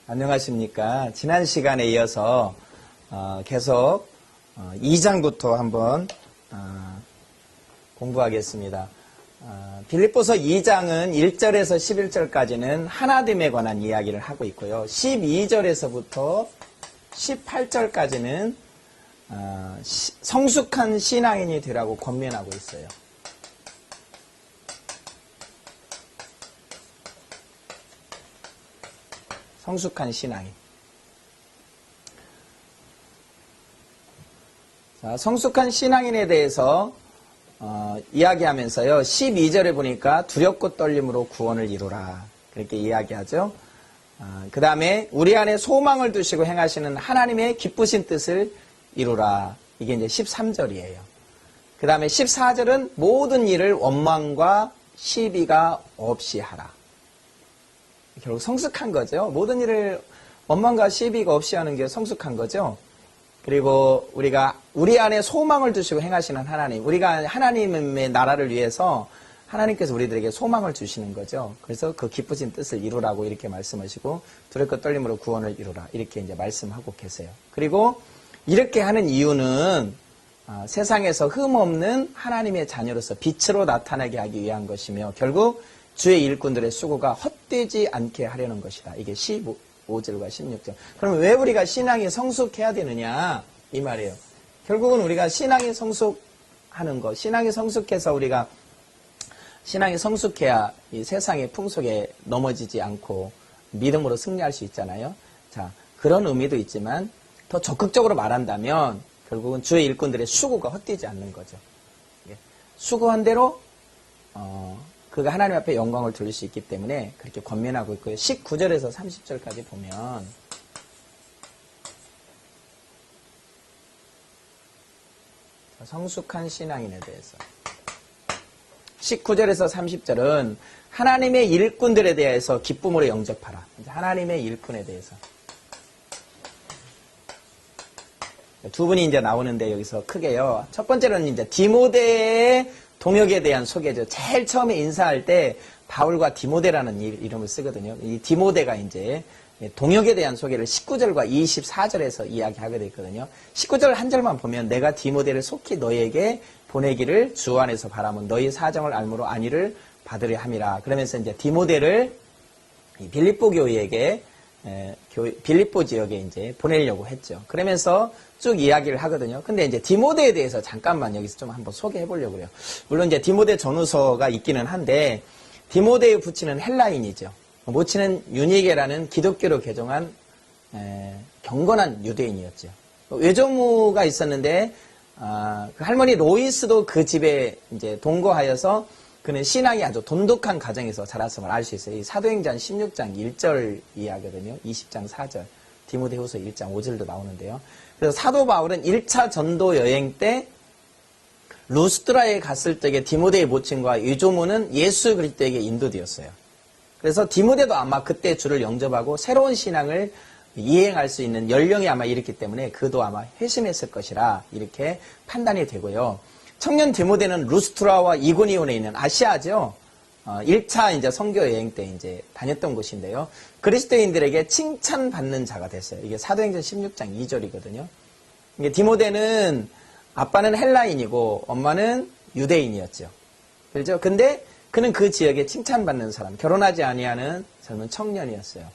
안녕하십니까. 지난 시간에 이어서 계속 2장부터 한번 공부하겠습니다. 빌립보서 2장은 1절에서 11절까지는 하나됨에 관한 이야기를 하고 있고요. 12절에서부터 18절까지는 성숙한 신앙인이 되라고 권면하고 있어요. 성숙한 신앙인. 자, 성숙한 신앙인에 대해서 이야기하면서요. 12절에 보니까 두렵고 떨림으로 구원을 이루라. 그렇게 이야기하죠. 그 다음에 우리 안에 소망을 두시고 행하시는 하나님의 기쁘신 뜻을 이루라. 이게 이제 13절이에요. 그 다음에 14절은 모든 일을 원망과 시비가 없이 하라. 결국 성숙한 거죠. 모든 일을 원망과 시비가 없이 하는 게 성숙한 거죠. 그리고 우리가 우리 안에 소망을 두시고 행하시는 하나님, 우리가 하나님의 나라를 위해서 하나님께서 우리들에게 소망을 주시는 거죠. 그래서 그 기쁘신 뜻을 이루라고 이렇게 말씀하시고 두렵고 떨림으로 구원을 이루라 이렇게 이제 말씀하고 계세요. 그리고 이렇게 하는 이유는 세상에서 흠없는 하나님의 자녀로서 빛으로 나타나게 하기 위한 것이며 결국 주의 일꾼들의 수고가 헛되지 않게 하려는 것이다. 이게 15절과 16절. 그럼 왜 우리가 신앙이 성숙해야 되느냐? 이 말이에요. 결국은 우리가 신앙이 성숙하는 것, 신앙이 성숙해서 우리가 신앙이 성숙해야 이 세상의 풍속에 넘어지지 않고 믿음으로 승리할 수 있잖아요. 자, 그런 의미도 있지만 더 적극적으로 말한다면 결국은 주의 일꾼들의 수고가 헛되지 않는 거죠. 수고한 대로 그가 하나님 앞에 영광을 돌릴 수 있기 때문에 그렇게 권면하고 있고요. 19절에서 30절까지 보면 성숙한 신앙인에 대해서 19절에서 30절은 하나님의 일꾼들에 대해서 기쁨으로 영접하라. 하나님의 일꾼에 대해서 두 분이 이제 나오는데 여기서 크게요. 첫 번째로는 이제 디모데의 동역에 대한 소개죠. 제일 처음에 인사할 때 바울과 디모데라는 이름을 쓰거든요. 이 디모데가 이제 동역에 대한 소개를 19절과 24절에서 이야기하게 되어 있거든요. 19절 한 절만 보면 내가 디모데를 속히 너희에게 보내기를 주 안에서 바라면 너희 사정을 알므로 안위를 받으려 함이라. 그러면서 이제 디모데를 빌립보 교회에게 빌립보 지역에 이제 보내려고 했죠. 그러면서 쭉 이야기를 하거든요. 근데 이제 디모데에 대해서 잠깐만 여기서 좀 한번 소개해 보려고 그래요. 물론 이제 디모데 전후서가 있기는 한데 디모데에 붙이는 헬라인이죠. 모치는 유니게라는 기독교로 개종한 경건한 유대인이었죠. 외조무가 있었는데 그 할머니 로이스도 그 집에 이제 동거하여서 그는 신앙이 아주 돈독한 가정에서 자랐음을 알 수 있어요. 이 사도행전 16장 1절 이하거든요. 20장 4절, 디모데후서 1장 5절도 나오는데요. 그래서 사도 바울은 1차 전도 여행 때 루스드라에 갔을 적에 디모데의 모친과 유조무는 예수 그리스도에게 인도되었어요. 그래서 디모데도 아마 그때 주를 영접하고 새로운 신앙을 이행할 수 있는 연령이 아마 이랬기 때문에 그도 아마 회심했을 것이라 이렇게 판단이 되고요. 청년 디모데는 루스트라와 이고니온에 있는 아시아죠. 1차 이제 선교 여행 때 이제 다녔던 곳인데요. 그리스도인들에게 칭찬받는 자가 됐어요. 이게 사도행전 16장 2절이거든요. 이게 디모데는 아빠는 헬라인이고 엄마는 유대인이었죠. 그렇죠? 근데 그는 그 지역에 칭찬받는 사람, 결혼하지 아니하는 젊은 청년이었어요.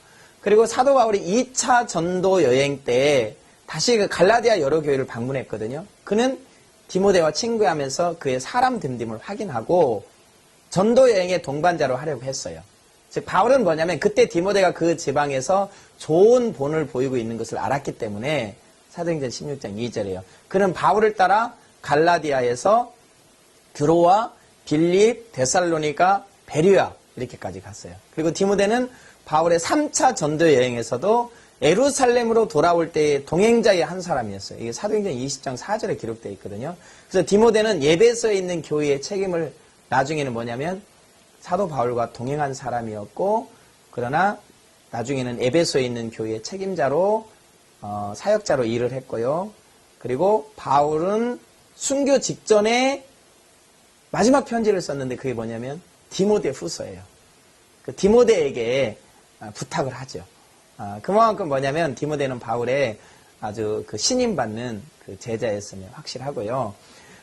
그리고 사도 바울이 2차 전도 여행 때 다시 그 갈라디아 여러 교회를 방문했거든요. 그는 디모데와 친구하면서 그의 사람 됨됨을 확인하고 전도 여행의 동반자로 하려고 했어요. 즉 바울은 뭐냐면 그때 디모데가 그 지방에서 좋은 본을 보이고 있는 것을 알았기 때문에 사도행전 16장 2절이에요. 그는 바울을 따라 갈라디아에서 드로아, 빌립, 데살로니가, 베리아 이렇게까지 갔어요. 그리고 디모데는 바울의 3차 전도 여행에서도 예루살렘으로 돌아올 때의 동행자의 한 사람이었어요. 이게 사도행전 20장 4절에 기록되어 있거든요. 그래서 디모데는 예배소에 있는 교회의 책임을 나중에는 뭐냐면 사도 바울과 동행한 사람이었고 그러나 나중에는 에베소에 있는 교회의 책임자로 사역자로 일을 했고요. 그리고 바울은 순교 직전에 마지막 편지를 썼는데 그게 뭐냐면 디모데 후서예요. 그 디모데에게 부탁을 하죠. 그만큼 뭐냐면 디모데는 바울의 아주 그 신임받는 그 제자였으며 확실하고요.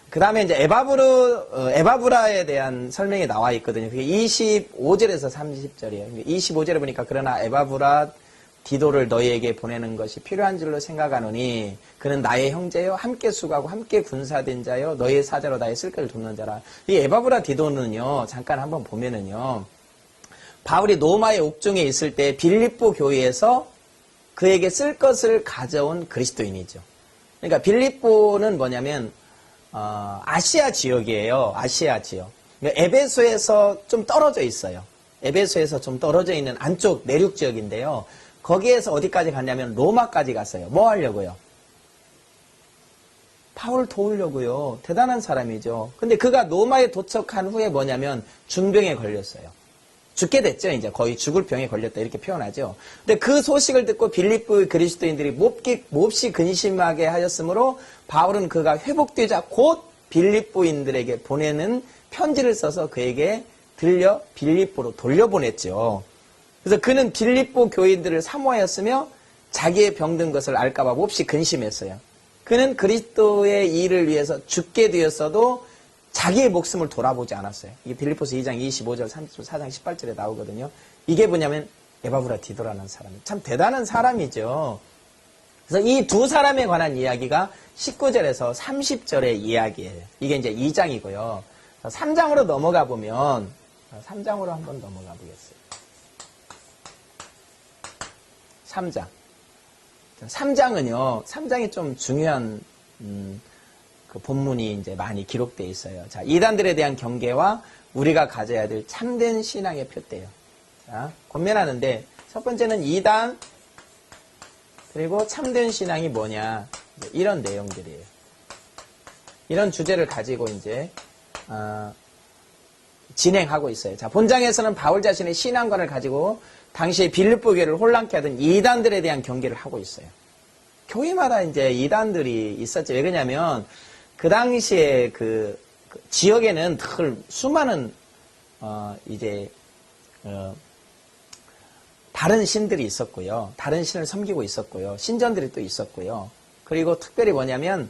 그 다음에 이제 에바브라에 대한 설명이 나와 있거든요. 그게 25절에서 30절이에요. 25절에 보니까 그러나 에바브라 디도를 너희에게 보내는 것이 필요한 줄로 생각하노니 그는 나의 형제요 함께 수고하고 함께 군사된 자요 너희의 사자로 나의 쓸개를 돕는 자라. 이 에바브라 디도는요 잠깐 한번 보면은요 바울이 로마의 옥중에 있을 때 빌립보 교회에서 그에게 쓸 것을 가져온 그리스도인이죠. 그러니까 빌립보는 뭐냐면 아시아 지역이에요. 아시아 지역. 그러니까 에베소에서 좀 떨어져 있어요. 에베소에서 좀 떨어져 있는 안쪽 내륙 지역인데요. 거기에서 어디까지 갔냐면 로마까지 갔어요. 뭐 하려고요? 바울 도우려고요. 대단한 사람이죠. 근데 그가 로마에 도착한 후에 뭐냐면 중병에 걸렸어요. 죽게 됐죠. 이제 거의 죽을 병에 걸렸다 이렇게 표현하죠. 근데 그 소식을 듣고 빌립보의 그리스도인들이 몹시 근심하게 하였으므로 바울은 그가 회복되자 곧 빌립보인들에게 보내는 편지를 써서 그에게 들려 빌립보로 돌려보냈죠. 그래서 그는 빌립보 교인들을 사모하였으며 자기의 병든 것을 알까봐 몹시 근심했어요. 그는 그리스도의 일을 위해서 죽게 되었어도 자기의 목숨을 돌아보지 않았어요. 이게 빌립보서 2장 25절, 4장 18절에 나오거든요. 이게 뭐냐면 에바브라 디도라는 사람이 참 대단한 사람이죠. 그래서 이 두 사람에 관한 이야기가 19절에서 30절의 이야기예요. 이게 이제 2장이고요. 3장으로 넘어가 보면 3장으로 한번 넘어가 보겠어요. 3장. 3장은요. 3장이 좀 중요한 그 본문이 이제 많이 기록되어 있어요. 자, 이단들에 대한 경계와 우리가 가져야 될 참된 신앙의 표대예요. 자, 권면하는데 첫 번째는 이단 그리고 참된 신앙이 뭐냐 이런 내용들이에요. 이런 주제를 가지고 이제 진행하고 있어요. 자, 본장에서는 바울 자신의 신앙관을 가지고 당시에 빌립보 교회를 혼란케 하던 이단들에 대한 경계를 하고 있어요. 교회마다 이제 이단들이 있었죠. 왜 그러냐면 그 당시에 그 지역에는 늘 수많은 다른 신들이 있었고요. 다른 신을 섬기고 있었고요. 신전들이 또 있었고요. 그리고 특별히 뭐냐면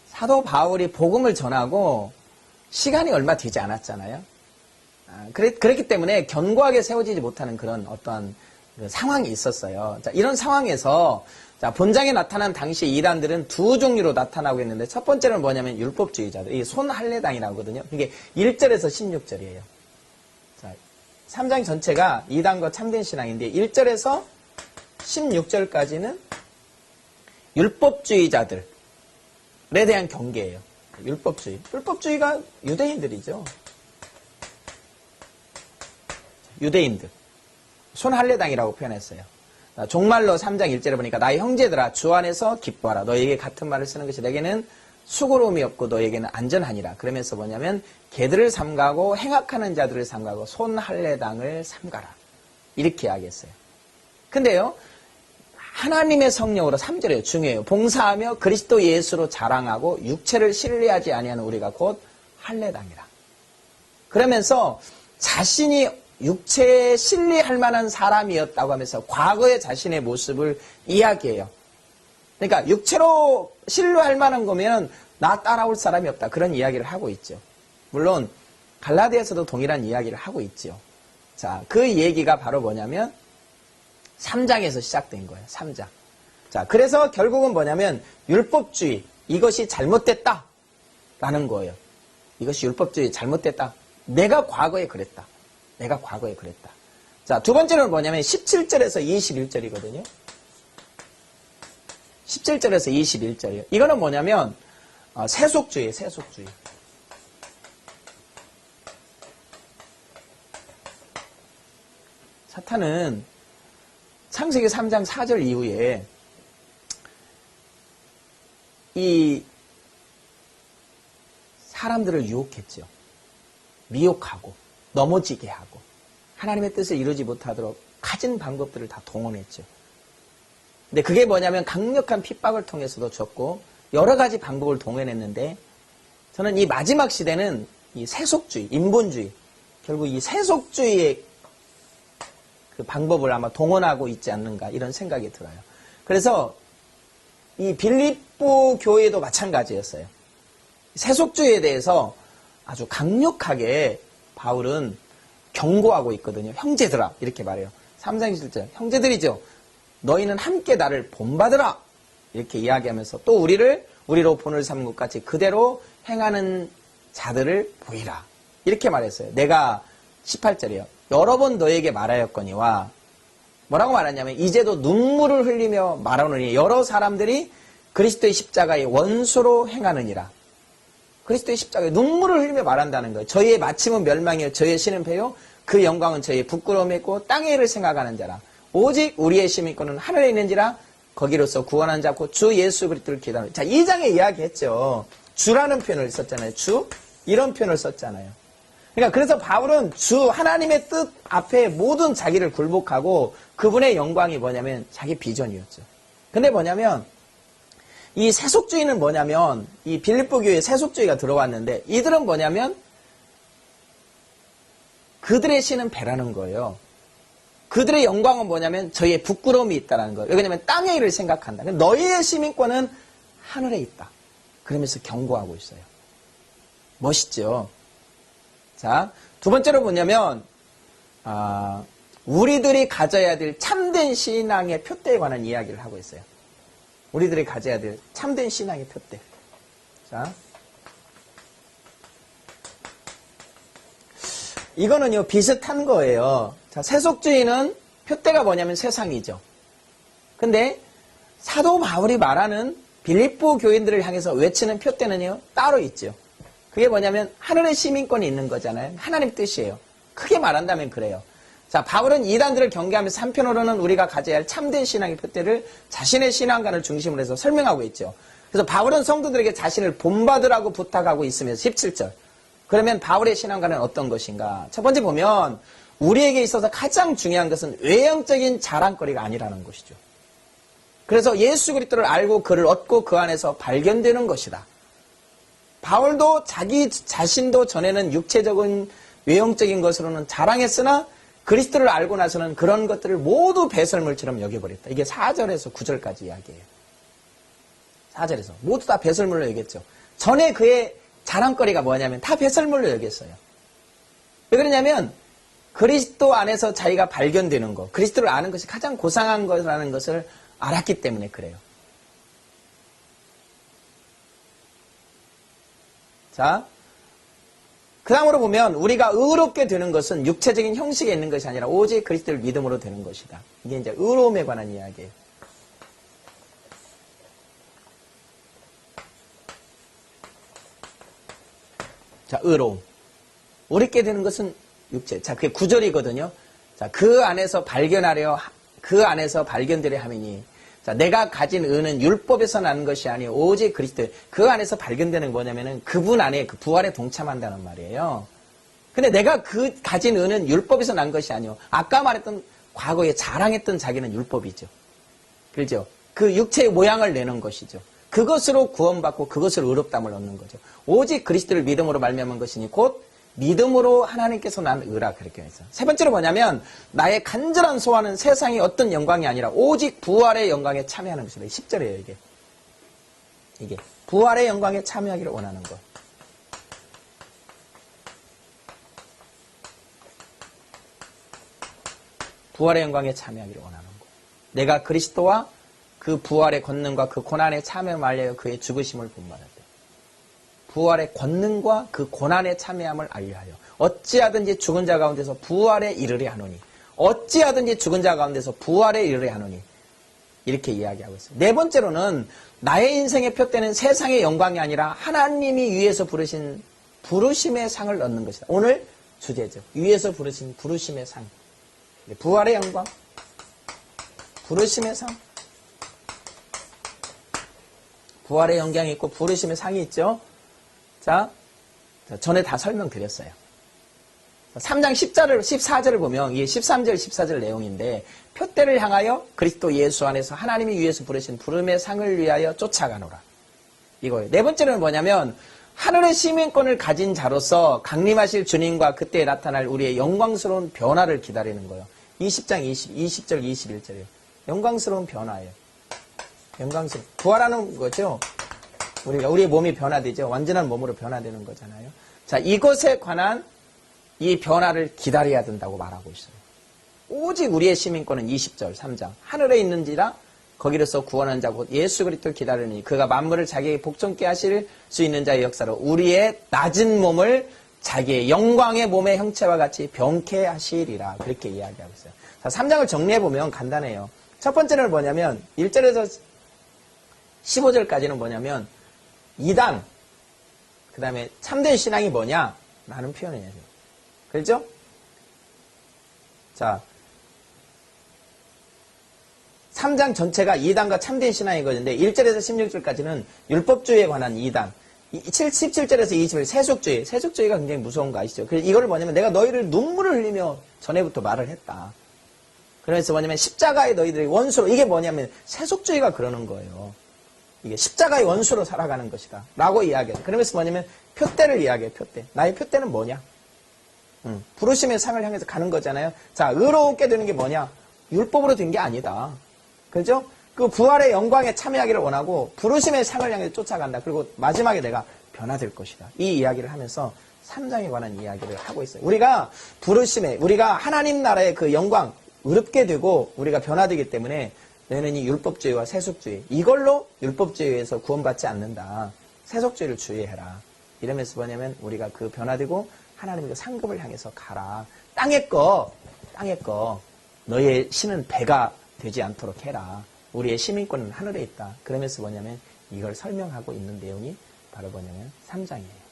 사도 바울이 복음을 전하고 시간이 얼마 되지 않았잖아요. 그랬기 때문에 견고하게 세워지지 못하는 그런 어떠한 상황이 있었어요. 자, 이런 상황에서 자, 본장에 나타난 당시 이단들은 두 종류로 나타나고 있는데 첫 번째는 뭐냐면 율법주의자들. 이게 손할례당이라고 하거든요. 이게 1절에서 16절이에요. 자, 3장 전체가 이단과 참된 신앙인데 1절에서 16절까지는 율법주의자들에 대한 경계예요. 율법주의. 율법주의가 유대인들이죠. 유대인들. 손할례당이라고 표현했어요. 종말로 3장 1절에 보니까 나의 형제들아 주 안에서 기뻐하라. 너에게 같은 말을 쓰는 것이 내게는 수고로움이 없고 너에게는 안전하니라. 그러면서 뭐냐면 개들을 삼가고 행악하는 자들을 삼가고 손할례당을 삼가라. 이렇게 이야기했어요. 근데요. 하나님의 성령으로 3절이에요. 중요해요. 봉사하며 그리스도 예수로 자랑하고 육체를 신뢰하지 아니하는 우리가 곧 할례당이라. 그러면서 자신이 육체에 신뢰할 만한 사람이었다고 하면서 과거의 자신의 모습을 이야기해요. 그러니까 육체로 신뢰할 만한 거면 나 따라올 사람이 없다. 그런 이야기를 하고 있죠. 물론 갈라디아서도 동일한 이야기를 하고 있죠. 자, 그 얘기가 바로 뭐냐면 3장에서 시작된 거예요. 3장. 자, 그래서 결국은 뭐냐면 율법주의 이것이 잘못됐다 라는 거예요. 이것이 율법주의 잘못됐다. 내가 과거에 그랬다. 내가 과거에 그랬다. 자, 두 번째는 뭐냐면 17절에서 21절이거든요. 17절에서 21절이에요. 이거는 뭐냐면 세속주의예요. 세속주의. 사탄은 창세기 3장 4절 이후에 이 사람들을 유혹했죠. 미혹하고 넘어지게 하고 하나님의 뜻을 이루지 못하도록 가진 방법들을 다 동원했죠. 근데 그게 뭐냐면 강력한 핍박을 통해서도 줬고 여러 가지 방법을 동원했는데 저는 이 마지막 시대는 이 세속주의, 인본주의 결국 이 세속주의의 그 방법을 아마 동원하고 있지 않는가 이런 생각이 들어요. 그래서 이 빌립보 교회도 마찬가지였어요. 세속주의에 대해서 아주 강력하게 바울은 경고하고 있거든요. 형제들아 이렇게 말해요. 3장 1절 형제들이죠. 너희는 함께 나를 본받으라 이렇게 이야기하면서 또 우리로 본을 삼은 것 같이 그대로 행하는 자들을 보이라 이렇게 말했어요. 내가 18절이에요. 여러 번 너에게 말하였거니와 뭐라고 말하냐면 이제도 눈물을 흘리며 말하노니 여러 사람들이 그리스도의 십자가의 원수로 행하느니라. 그리스도의 십자가에 눈물을 흘리며 말한다는 거예요. 저희의 마침은 멸망이요 저희의 신은 패요 그 영광은 저희의 부끄러움이고 땅의 일을 생각하는 자라. 오직 우리의 시민권은 하늘에 있는지라 거기로서 구원한 자고 주 예수 그리스도를 기다려. 자, 2장에 이야기했죠. 주라는 표현을 썼잖아요. 주 이런 표현을 썼잖아요. 그러니까 그래서 바울은 주 하나님의 뜻 앞에 모든 자기를 굴복하고 그분의 영광이 뭐냐면 자기 비전이었죠. 근데 뭐냐면 이 세속주의는 뭐냐면 이 빌립보 교회에 세속주의가 들어왔는데 이들은 뭐냐면 그들의 신은 배라는 거예요. 그들의 영광은 뭐냐면 저희의 부끄러움이 있다는 거예요. 왜냐하면 땅의 일을 생각한다. 너희의 시민권은 하늘에 있다. 그러면서 경고하고 있어요. 멋있죠? 자, 두 번째로 뭐냐면 우리들이 가져야 될 참된 신앙의 표대에 관한 이야기를 하고 있어요. 우리들이 가져야 될 참된 신앙의 표대. 자, 이거는요 비슷한 거예요. 자, 세속주의는 표대가 뭐냐면 세상이죠. 근데 사도 바울이 말하는 빌립보 교인들을 향해서 외치는 표대는요 따로 있죠. 그게 뭐냐면 하늘의 시민권이 있는 거잖아요. 하나님 뜻이에요. 크게 말한다면 그래요. 자, 바울은 이단들을 경계하면서 한편으로는 우리가 가져야 할 참된 신앙의 표대를 자신의 신앙관을 중심으로 해서 설명하고 있죠. 그래서 바울은 성도들에게 자신을 본받으라고 부탁하고 있으면서 17절. 그러면 바울의 신앙관은 어떤 것인가? 첫 번째 보면 우리에게 있어서 가장 중요한 것은 외형적인 자랑거리가 아니라는 것이죠. 그래서 예수 그리스도를 알고 그를 얻고 그 안에서 발견되는 것이다. 바울도 자기 자신도 전에는 육체적인 외형적인 것으로는 자랑했으나 그리스도를 알고 나서는 그런 것들을 모두 배설물처럼 여겨버렸다. 이게 4절에서 9절까지 이야기예요. 4절에서 모두 다 배설물로 여겼죠. 전에 그의 자랑거리가 뭐냐면 다 배설물로 여겼어요. 왜 그러냐면 그리스도 안에서 자기가 발견되는 것, 그리스도를 아는 것이 가장 고상한 것이라는 것을 알았기 때문에 그래요. 자, 그 다음으로 보면 우리가 의롭게 되는 것은 육체적인 형식에 있는 것이 아니라 오직 그리스도를 믿음으로 되는 것이다. 이게 이제 의로움에 관한 이야기예요. 자, 의로움. 옳게 되는 것은 육체. 자, 그게 9절이거든요. 자, 그 안에서 발견되려 함이니. 자, 내가 가진 의는 율법에서 나는 것이 아니요 오직 그리스도. 그 안에서 발견되는 게 뭐냐면은 그분 안에 그 부활에 동참한다는 말이에요. 근데 내가 가진 의는 율법에서 난 것이 아니요. 아까 말했던 과거에 자랑했던 자기는 율법이죠. 그렇죠? 그 육체의 모양을 내는 것이죠. 그것으로 구원받고 그것을 의롭다함을 얻는 거죠. 오직 그리스도를 믿음으로 말미암은 것이니 곧 믿음으로 하나님께서 난 의라 그렇게 했어요. 세 번째로 뭐냐면 나의 간절한 소원은 세상의 어떤 영광이 아니라 오직 부활의 영광에 참여하는 것이다. 10절이에요 이게 부활의 영광에 참여하기를 원하는 것. 부활의 영광에 참여하기를 원하는 것. 내가 그리스도와 그 부활의 권능과 그 고난에 참여함을 알려요 그의 죽으심을 본받았다. 부활의 권능과 그 고난에 참여함을 알려하여 어찌하든지 죽은 자 가운데서 부활에 이르려 하노니 어찌하든지 죽은 자 가운데서 부활에 이르려 하노니 이렇게 이야기하고 있어요. 네 번째로는 나의 인생의 표대는 세상의 영광이 아니라 하나님이 위에서 부르신 부르심의 상을 얻는 것이다. 오늘 주제죠. 위에서 부르신 부르심의 상. 부활의 영광, 부르심의 상. 부활의 영광이 있고 부르심의 상이 있죠. 자, 전에 다 설명드렸어요. 3장 14절을 보면 이게 13절, 14절 내용인데 표대를 향하여 그리스도 예수 안에서 하나님이 위에서 부르신 부름의 상을 위하여 쫓아가노라. 이거예요. 네 번째는 뭐냐면 하늘의 시민권을 가진 자로서 강림하실 주님과 그때 나타날 우리의 영광스러운 변화를 기다리는 거예요. 20장 20절 21절이에요. 영광스러운 변화예요. 영광스러운 부활하는 거죠. 우리의 몸이 변화되죠. 완전한 몸으로 변화되는 거잖아요. 자, 이것에 관한 이 변화를 기다려야 된다고 말하고 있어요. 오직 우리의 시민권은 20절 3장 하늘에 있는지라 거기로서 구원한 자고 예수 그리스도를 기다리니 그가 만물을 자기에게 복종케 하실 수 있는 자의 역사로 우리의 낮은 몸을 자기의 영광의 몸의 형체와 같이 병케 하시리라. 그렇게 이야기하고 있어요. 자, 3장을 정리해보면 간단해요. 첫 번째는 뭐냐면 1절에서 15절까지는 뭐냐면 이단, 그 다음에 참된 신앙이 뭐냐? 라는 표현이에요. 그렇죠? 자, 3장 전체가 이단과 참된 신앙이거든요. 1절에서 16절까지는 율법주의에 관한 이단, 17절에서 20절 세속주의. 세속주의가 굉장히 무서운 거 아시죠? 그래서 이거를 뭐냐면 내가 너희를 눈물을 흘리며 전에부터 말을 했다. 그래서 뭐냐면 십자가의 너희들의 원수로, 이게 뭐냐면 세속주의가 그러는 거예요. 이게 십자가의 원수로 살아가는 것이다. 라고 이야기해요. 그러면서 뭐냐면 표대를 이야기해요. 표대. 나의 표대는 뭐냐? 부르심의 상을 향해서 가는 거잖아요. 자, 의롭게 되는 게 뭐냐? 율법으로 된 게 아니다. 그죠? 그 부활의 영광에 참여하기를 원하고 부르심의 상을 향해 쫓아간다. 그리고 마지막에 내가 변화될 것이다. 이 이야기를 하면서 3장에 관한 이야기를 하고 있어요. 우리가 부르심에, 우리가 하나님 나라의 그 영광, 의롭게 되고 우리가 변화되기 때문에 너희는 이 율법주의와 세속주의, 이걸로 율법주의에서 구원받지 않는다. 세속주의를 주의해라. 이러면서 뭐냐면 우리가 그 변화되고 하나님의 그 상급을 향해서 가라. 땅의 거 너희의 신은 배가 되지 않도록 해라. 우리의 시민권은 하늘에 있다. 그러면서 뭐냐면 이걸 설명하고 있는 내용이 바로 뭐냐면 3장이에요.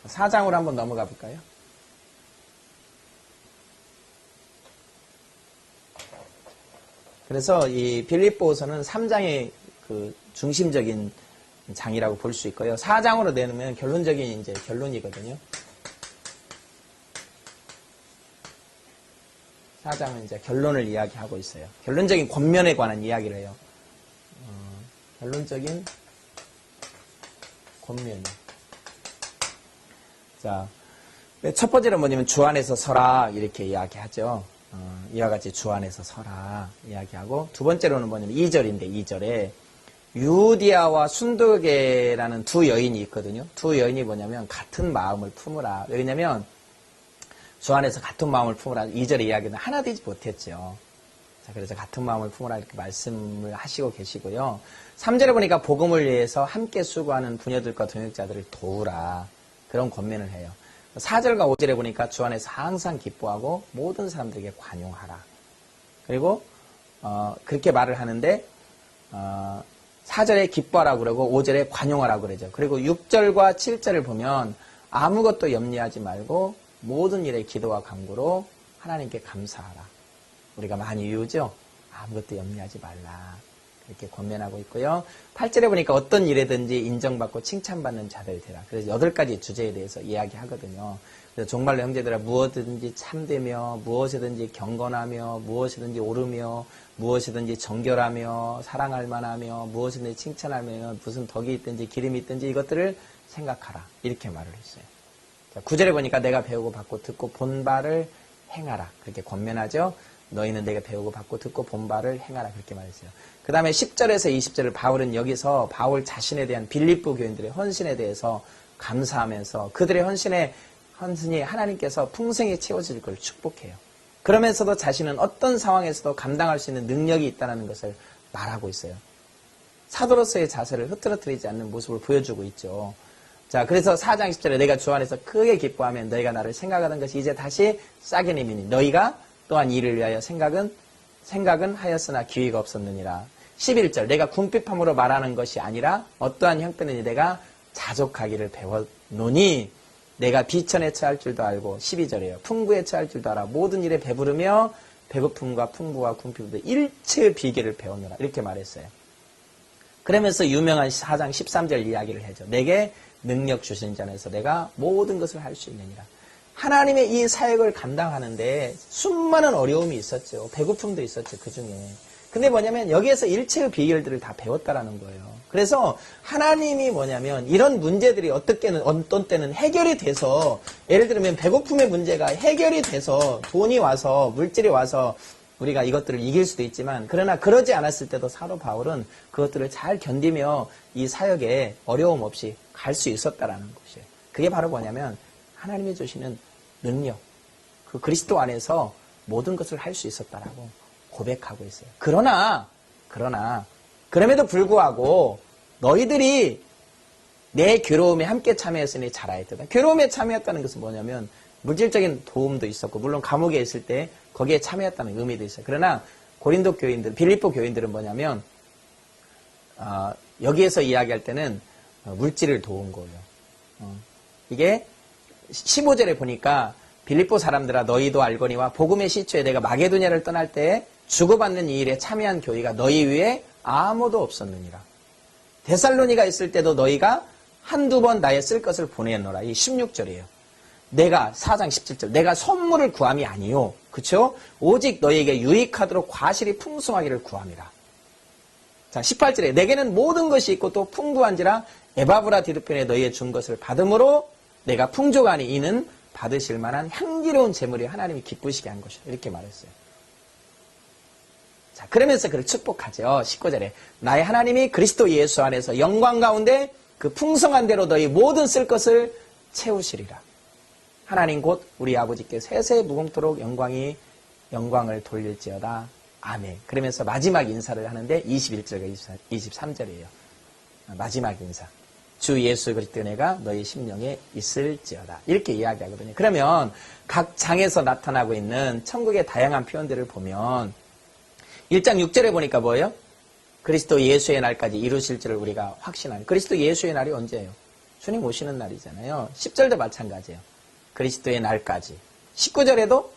4장으로 한번 넘어가 볼까요? 그래서 이 빌립보서는 3장의 그 중심적인 장이라고 볼 수 있고요. 4장으로 내놓으면 결론적인 이제 결론이거든요. 4장은 이제 결론을 이야기하고 있어요. 결론적인 권면에 관한 이야기를 해요. 결론적인 권면. 자, 첫 번째는 뭐냐면 주 안에서 서라 이렇게 이야기하죠. 이와 같이 주 안에서 서라 이야기하고, 두 번째로는 뭐냐면 2절인데 2절에 유디아와 순두계라는 두 여인이 있거든요. 두 여인이 뭐냐면 같은 마음을 품으라. 왜냐면 주 안에서 같은 마음을 품으라 2절의 이야기는 하나 되지 못했죠. 자, 그래서 같은 마음을 품으라 이렇게 말씀을 하시고 계시고요. 3절에 보니까 복음을 위해서 함께 수고하는 부녀들과 동역자들을 도우라. 그런 권면을 해요. 4절과 5절에 보니까 주 안에서 항상 기뻐하고 모든 사람들에게 관용하라. 그리고 그렇게 말을 하는데 4절에 기뻐하라고 그러고 5절에 관용하라고 그러죠. 그리고 6절과 7절을 보면 아무것도 염려하지 말고 모든 일에 기도와 간구로 하나님께 감사하라. 우리가 많이 외우죠? 아무것도 염려하지 말라. 이렇게 권면하고 있고요. 8절에 보니까 어떤 일에든지 인정받고 칭찬받는 자들 되라. 그래서 8가지 주제에 대해서 이야기하거든요. 그래서 정말로 형제들아 무엇이든지 참되며 무엇이든지 경건하며 무엇이든지 오르며 무엇이든지 정결하며 사랑할 만하며 무엇이든지 칭찬하며 무슨 덕이 있든지 기름이 있든지 이것들을 생각하라. 이렇게 말을 했어요. 자, 9절에 보니까 내가 배우고 받고 듣고 본 바를 행하라. 그렇게 권면하죠. 너희는 내가 배우고 받고 듣고 본 바를 행하라. 그렇게 말했어요. 그 다음에 10절에서 20절을 바울은 여기서 바울 자신에 대한 빌립보 교인들의 헌신에 대해서 감사하면서 그들의 헌신이 하나님께서 풍성히 채워질 걸 축복해요. 그러면서도 자신은 어떤 상황에서도 감당할 수 있는 능력이 있다는 것을 말하고 있어요. 사도로서의 자세를 흐트러뜨리지 않는 모습을 보여주고 있죠. 자, 그래서 4장 10절에 내가 주 안에서 크게 기뻐하면 너희가 나를 생각하던 것이 이제 다시 싸게 내미니 너희가 또한 이를 위하여 생각은 하였으나 기회가 없었느니라. 11절 내가 궁핍함으로 말하는 것이 아니라 어떠한 형편이니 내가 자족하기를 배웠노니 내가 비천에 처할 줄도 알고. 12절이에요. 풍부에 처할 줄도 알아. 모든 일에 배부르며 배고픔과 풍부와 궁핍도 일체의 비결을 배웠노라. 이렇게 말했어요. 그러면서 유명한 4장 13절 이야기를 해줘. 내게 능력 주신 자 안에서 내가 모든 것을 할 수 있느니라. 하나님의 이 사역을 감당하는데 수많은 어려움이 있었죠. 배고픔도 있었죠. 그 중에. 근데 뭐냐면 여기에서 일체의 비결들을 다 배웠다라는 거예요. 그래서 하나님이 뭐냐면 이런 문제들이 어떤 때는 해결이 돼서, 예를 들면 배고픔의 문제가 해결이 돼서 돈이 와서 물질이 와서 우리가 이것들을 이길 수도 있지만, 그러나 그러지 않았을 때도 사도 바울은 그것들을 잘 견디며 이 사역에 어려움 없이 갈 수 있었다라는 것이에요. 그게 바로 뭐냐면 하나님이 주시는 능력, 그 그리스도 안에서 모든 것을 할 수 있었다라고 고백하고 있어요. 그러나 그럼에도 불구하고 너희들이 내 괴로움에 함께 참여했으니 잘하였다. 괴로움에 참여했다는 것은 뭐냐면 물질적인 도움도 있었고, 물론 감옥에 있을 때 거기에 참여했다는 의미도 있어요. 그러나 고린도 교인들, 빌립보 교인들은 뭐냐면 여기에서 이야기할 때는 물질을 도운 거예요. 이게 15절에 보니까 빌립보 사람들아 너희도 알거니와 복음의 시초에 내가 마게도냐를 떠날 때 주고받는 이 일에 참여한 교회가 너희 위에 아무도 없었느니라. 데살로니가 있을 때도 너희가 한두 번 나의 쓸 것을 보내노라. 이 16절이에요. 내가 4장 17절 내가 선물을 구함이 아니요. 그쵸? 오직 너희에게 유익하도록 과실이 풍성하기를 구함이라. 자 18절에 내게는 모든 것이 있고 또 풍부한지라 에바브라 디두편에 너희의 준 것을 받음으로 내가 풍족하니 이는 받으실 만한 향기로운 재물이 하나님이 기쁘시게 한 것이다. 이렇게 말했어요. 자, 그러면서 그를 축복하죠. 19절에 나의 하나님이 그리스도 예수 안에서 영광 가운데 그 풍성한 대로 너희 모든 쓸 것을 채우시리라. 하나님 곧 우리 아버지께 세세 무궁토록 영광을 돌릴지어다. 아멘. 그러면서 마지막 인사를 하는데 21절과 23절이에요. 마지막 인사. 주 예수 그리스도의 은혜가 너희 심령에 있을지어다. 이렇게 이야기하거든요. 그러면 각 장에서 나타나고 있는 천국의 다양한 표현들을 보면 1장 6절에 보니까 뭐예요? 그리스도 예수의 날까지 이루실 줄을 우리가 확신하는. 그리스도 예수의 날이 언제예요? 주님 오시는 날이잖아요. 10절도 마찬가지예요. 그리스도의 날까지. 19절에도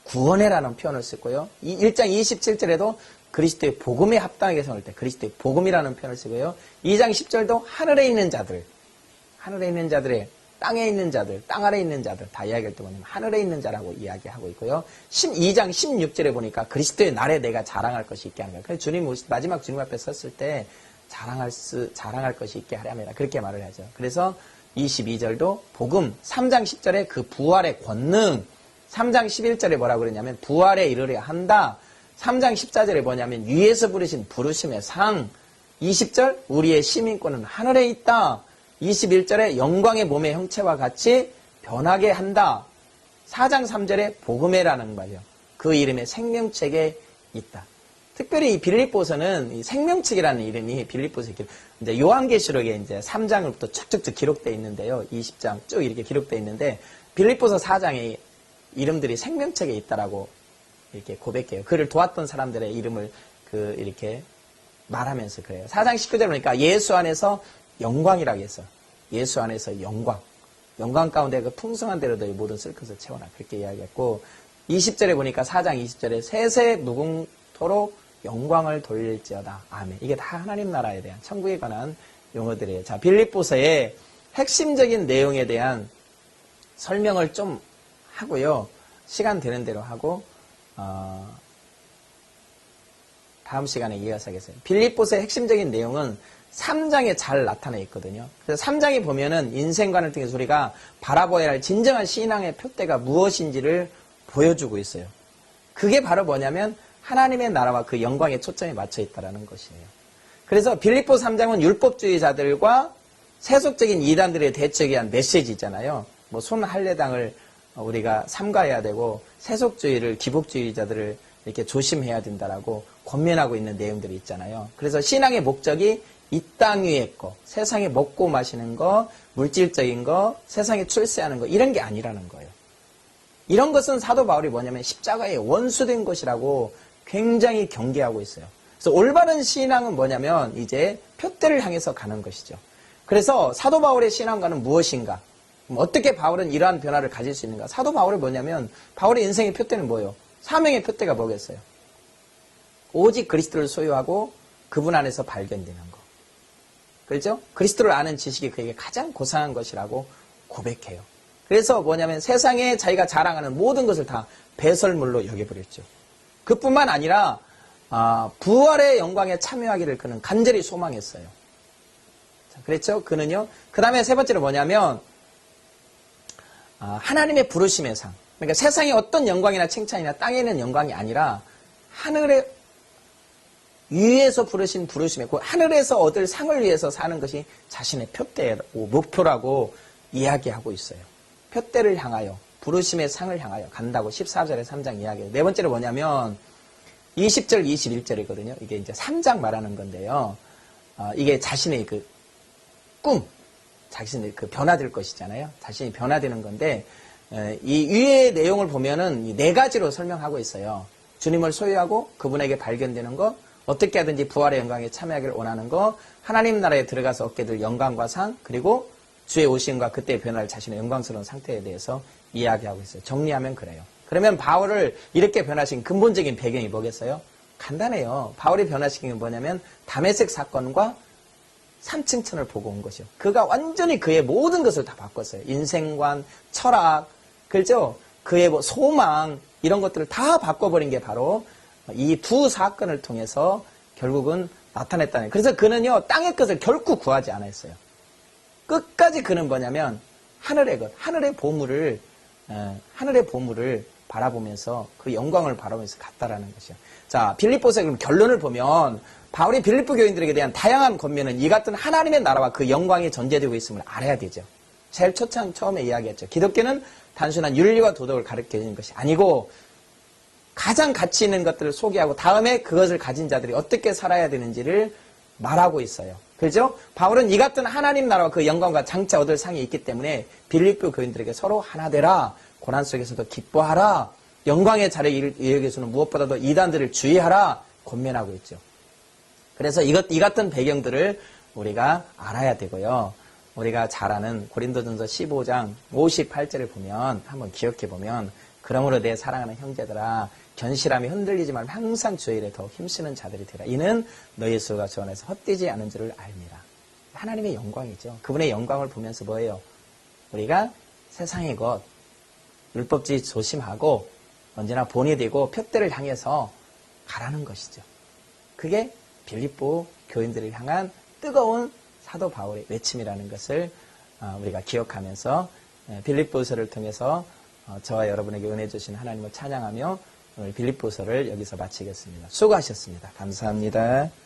구원해라는 표현을 쓰고요. 1장 27절에도 그리스도의 복음에 합당하게 세울 때 그리스도의 복음이라는 표현을 쓰고요. 2장 10절도 하늘에 있는 자들의 땅에 있는 자들, 땅 아래 있는 자들 다 이야기할 때 뭐냐면 하늘에 있는 자라고 이야기하고 있고요. 2장 16절에 보니까 그리스도의 날에 내가 자랑할 것이 있게 하는 거예요. 그래서 주님 마지막 주님 앞에 섰을 때 자랑할 것이 있게 하려면 그렇게 말을 하죠. 그래서 22절도 복음 3장 10절에 그 부활의 권능, 3장 11절에 뭐라고 그러냐면 부활에 이르려 한다. 3장 14절에 뭐냐면 위에서 부르신 부르심의 상. 20절 우리의 시민권은 하늘에 있다. 21절에 영광의 몸의 형체와 같이 변하게 한다. 4장 3절에 복음회라는 말이요. 그 이름에 생명책에 있다. 특별히 이 빌립보서는 이 생명책이라는 이름이 빌립보서 이제 요한계시록에 이제 3장부터 쭉쭉쭉 기록되어 있는데요. 20장 쭉 이렇게 기록되어 있는데 빌립보서 4장에 이름들이 생명책에 있다라고 이렇게 고백해요. 그를 도왔던 사람들의 이름을 이렇게 말하면서 그래요. 4장 19절 보니까 예수 안에서 영광이라고 했어. 예수 안에서 영광. 영광 가운데 그 풍성한 대로 너희 모든 쓸 것을 채워라. 그렇게 이야기했고 20절에 보니까 4장 20절에 세세 무궁토록 영광을 돌릴지어다. 아멘. 이게 다 하나님 나라에 대한 천국에 관한 용어들이에요. 자, 빌립보서의 핵심적인 내용에 대한 설명을 좀 하고요. 시간 되는 대로 하고 다음 시간에 이어서 하겠습니다. 빌립보서의 핵심적인 내용은 3장에 잘 나타나 있거든요. 그래서 3장에 보면은 인생관을 통해서 우리가 바라보아야 할 진정한 신앙의 표대가 무엇인지를 보여주고 있어요. 그게 바로 뭐냐면 하나님의 나라와 그 영광에 초점이 맞춰 있다는 것이에요. 그래서 빌립보 3장은 율법주의자들과 세속적인 이단들의 대처에 대한 메시지 있잖아요. 뭐 손할례당을 우리가 삼가해야 되고 세속주의를 기복주의자들을 이렇게 조심해야 된다라고 권면하고 있는 내용들이 있잖아요. 그래서 신앙의 목적이 이 땅 위의 거, 세상에 먹고 마시는 거, 물질적인 거, 세상에 출세하는 거 이런 게 아니라는 거예요. 이런 것은 사도 바울이 뭐냐면 십자가의 원수된 것이라고 굉장히 경계하고 있어요. 그래서 올바른 신앙은 뭐냐면 이제 표대를 향해서 가는 것이죠. 그래서 사도 바울의 신앙과는 무엇인가? 어떻게 바울은 이러한 변화를 가질 수 있는가? 사도 바울이 뭐냐면 바울의 인생의 표대는 뭐예요? 사명의 표대가 뭐겠어요? 오직 그리스도를 소유하고 그분 안에서 발견되는 거. 그렇죠? 그리스도를 아는 지식이 그에게 가장 고상한 것이라고 고백해요. 그래서 뭐냐면 세상에 자기가 자랑하는 모든 것을 다 배설물로 여겨버렸죠. 그뿐만 아니라 부활의 영광에 참여하기를 그는 간절히 소망했어요. 자, 그랬죠? 그는요. 그 다음에 세 번째로 뭐냐면 하나님의 부르심의 상. 그러니까 세상의 어떤 영광이나 칭찬이나 땅에 있는 영광이 아니라 하늘의 위에서 부르신 부르심에 그 하늘에서 얻을 상을 위해서 사는 것이 자신의 표대고 목표라고 이야기하고 있어요. 표대를 향하여 부르심의 상을 향하여 간다고 14절에 3장 이야기해요. 네 번째로 뭐냐면 20절 21절이거든요. 이게 이제 3장 말하는 건데요. 이게 자신의 그 꿈, 자신의 그 변화될 것이잖아요. 자신이 변화되는 건데 이 위의 내용을 보면은 이 네 가지로 설명하고 있어요. 주님을 소유하고 그분에게 발견되는 것, 어떻게 하든지 부활의 영광에 참여하기를 원하는 것, 하나님 나라에 들어가서 얻게 될 영광과 상, 그리고 주의 오심과 그때의 변화를 자신의 영광스러운 상태에 대해서 이야기하고 있어요. 정리하면 그래요. 그러면 바울을 이렇게 변화시킨 근본적인 배경이 뭐겠어요? 간단해요. 바울이 변화시킨 게 뭐냐면 다메섹 사건과 삼층천을 보고 온 것이요. 그가 완전히 그의 모든 것을 다 바꿨어요. 인생관, 철학, 그렇죠? 그의 뭐 소망 이런 것들을 다 바꿔버린 게 바로 이 두 사건을 통해서 결국은 나타냈다는 거예요. 그래서 그는요 땅의 것을 결코 구하지 않았어요. 끝까지 그는 뭐냐면 하늘의 것, 하늘의 보물을 바라보면서 그 영광을 바라보면서 갔다라는 것이요. 자, 빌립보서의 그럼 결론을 보면 바울이 빌립보 교인들에게 대한 다양한 권면은 이 같은 하나님의 나라와 그 영광이 전제되고 있음을 알아야 되죠. 제일 처음에 이야기했죠. 기독교는 단순한 윤리와 도덕을 가르치는 것이 아니고 가장 가치 있는 것들을 소개하고 다음에 그것을 가진 자들이 어떻게 살아야 되는지를 말하고 있어요. 그렇죠? 바울은 이 같은 하나님 나라와 그 영광과 장차 얻을 상이 있기 때문에 빌립보 교인들에게 서로 하나 되라. 고난 속에서도 기뻐하라. 영광의 자리에 이르기 위해서는 무엇보다도 이단들을 주의하라. 권면하고 있죠. 그래서 이 같은 배경들을 우리가 알아야 되고요. 우리가 잘 아는 고린도전서 15장 58절을 보면 한번 기억해 보면 그러므로 내 사랑하는 형제들아 견실함이 흔들리지 말고 항상 주의 일에 더욱 힘쓰는 자들이 되라. 이는 너희 수가 주 안에서 헛되지 않은 줄을 알미라. 하나님의 영광이죠. 그분의 영광을 보면서 뭐예요? 우리가 세상의 것 율법주의 조심하고 언제나 본이 되고 표대를 향해서 가라는 것이죠. 그게 빌립보 교인들을 향한 뜨거운 사도 바울의 외침이라는 것을 우리가 기억하면서 빌립보서를 통해서 저와 여러분에게 은혜 주신 하나님을 찬양하며 오늘 빌립보서를 여기서 마치겠습니다. 수고하셨습니다. 감사합니다.